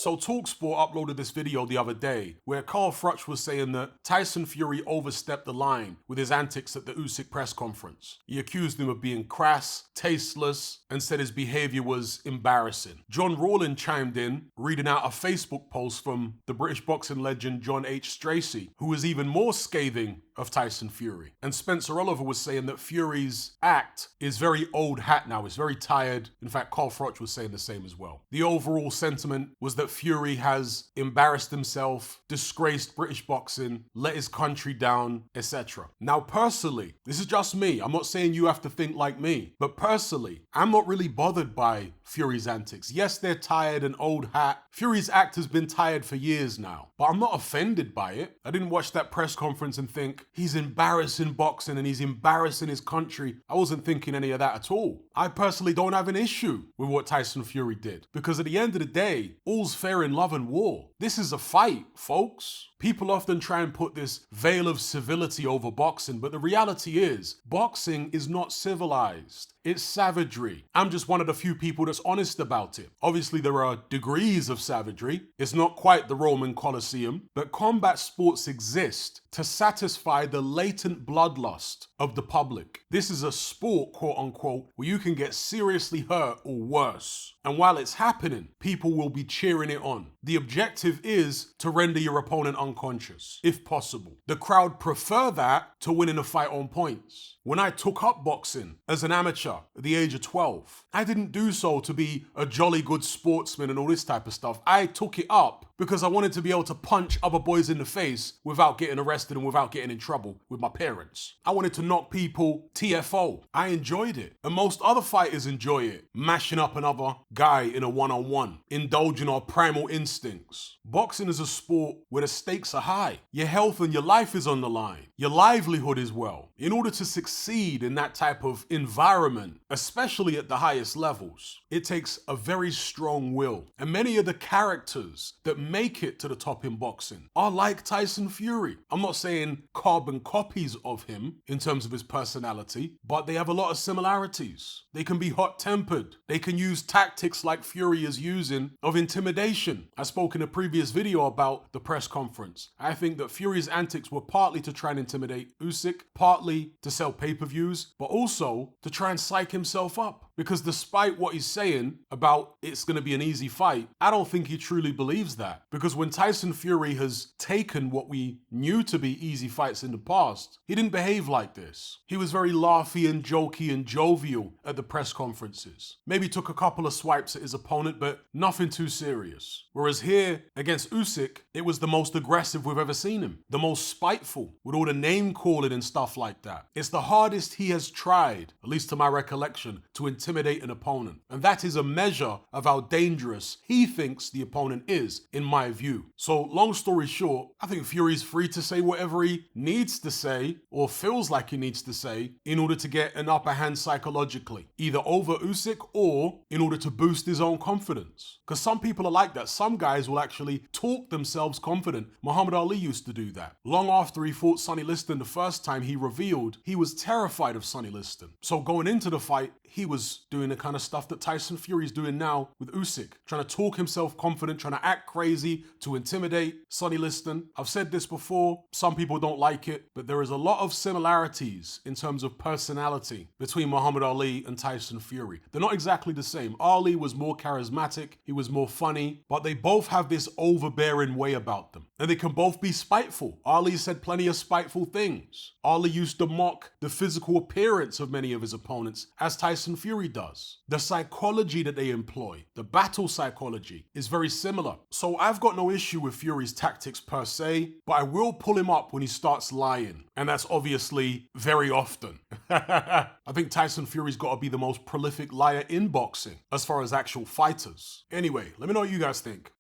So TalkSport uploaded this video the other day where Froch was saying that Tyson Fury overstepped the line with his antics at the Usyk press conference. He accused him of being crass, tasteless, and said his behavior was embarrassing. John Rawlin chimed in, reading out a Facebook post from the British boxing legend John H. Stracey, who was even more scathing of Tyson Fury. And Spencer Oliver was saying that Fury's act is very old hat now, it's very tired. In fact, Froch was saying the same as well. The overall sentiment was that Fury has embarrassed himself, disgraced British boxing, let his country down, etc. Now personally, this is just me, I'm not saying you have to think like me, but personally, I'm not really bothered by Fury's antics. Yes, they're tired and old hat. Fury's act has been tired for years now, but I'm not offended by it. I didn't watch that press conference and think, he's embarrassing boxing and he's embarrassing his country. I wasn't thinking any of that at all. I personally don't have an issue with what Tyson Fury did, because at the end of the day, all's fair in love and war. This is a fight, folks. People often try and put this veil of civility over boxing, but the reality is, boxing is not civilized. It's savagery. I'm just one of the few people that's honest about it. Obviously, there are degrees of savagery. It's not quite the Roman Colosseum, but combat sports exist to satisfy the latent bloodlust of the public. This is a sport, quote unquote, where you can get seriously hurt or worse. And while it's happening, people will be cheering it on. The objective is to render your opponent unconscious, if possible. The crowd prefer that to winning a fight on points. When I took up boxing as an amateur at the age of 12, I didn't do so to be a jolly good sportsman and all this type of stuff. I took it up because I wanted to be able to punch other boys in the face without getting arrested and without getting in trouble with my parents. I wanted to knock people TFO. I enjoyed it. And most other fighters enjoy it. Mashing up another guy in a one-on-one, indulging our primal instincts. Boxing is a sport where the stakes are high. Your health and your life is on the line. Your livelihood as well. In order to succeed in that type of environment, especially at the highest levels, it takes a very strong will. And many of the characters that make it to the top in boxing are like Tyson Fury. I'm not saying carbon copies of him in terms of his personality, but they have a lot of similarities. They can be hot-tempered. They can use tactics like Fury is using of intimidation. I spoke in a previous video about the press conference. I think that Fury's antics were partly to try and intimidate Usyk, partly to sell pay-per-views, but also to try and psych himself up. Because despite what he's saying about it's going to be an easy fight, I don't think he truly believes that. Because when Tyson Fury has taken what we knew to be easy fights in the past, he didn't behave like this. He was very laughy and jokey and jovial at the press conferences. Maybe took a couple of swipes at his opponent, but nothing too serious. Whereas here, against Usyk, it was the most aggressive we've ever seen him. The most spiteful, with all the name calling and stuff like that. It's the hardest he has tried, at least to my recollection, to intimidate an opponent. And that is a measure of how dangerous he thinks the opponent is, in my view. So long story short, I think Fury's free to say whatever he needs to say, or feels like he needs to say, in order to get an upper hand psychologically, either over Usyk or in order to boost his own confidence. Because some people are like that. Some guys will actually talk themselves confident. Muhammad Ali used to do that. Long after he fought Sonny Liston the first time, he revealed he was terrified of Sonny Liston. So going into the fight, he was doing the kind of stuff that Tyson Fury's doing now with Usyk, trying to talk himself confident, trying to act crazy to intimidate Sonny Liston. I've said this before, some people don't like it, but there is a lot of similarities in terms of personality between Muhammad Ali and Tyson Fury. They're not exactly the same. Ali was more charismatic, he was more funny, but they both have this overbearing way about them. And they can both be spiteful. Ali said plenty of spiteful things. Ali used to mock the physical appearance of many of his opponents, as Tyson Fury does. The psychology that they employ, the battle psychology, is very similar. So I've got no issue with Fury's tactics per se, but I will pull him up when he starts lying. And that's obviously very often. I think Tyson Fury's got to be the most prolific liar in boxing, as far as actual fighters. Anyway, let me know what you guys think.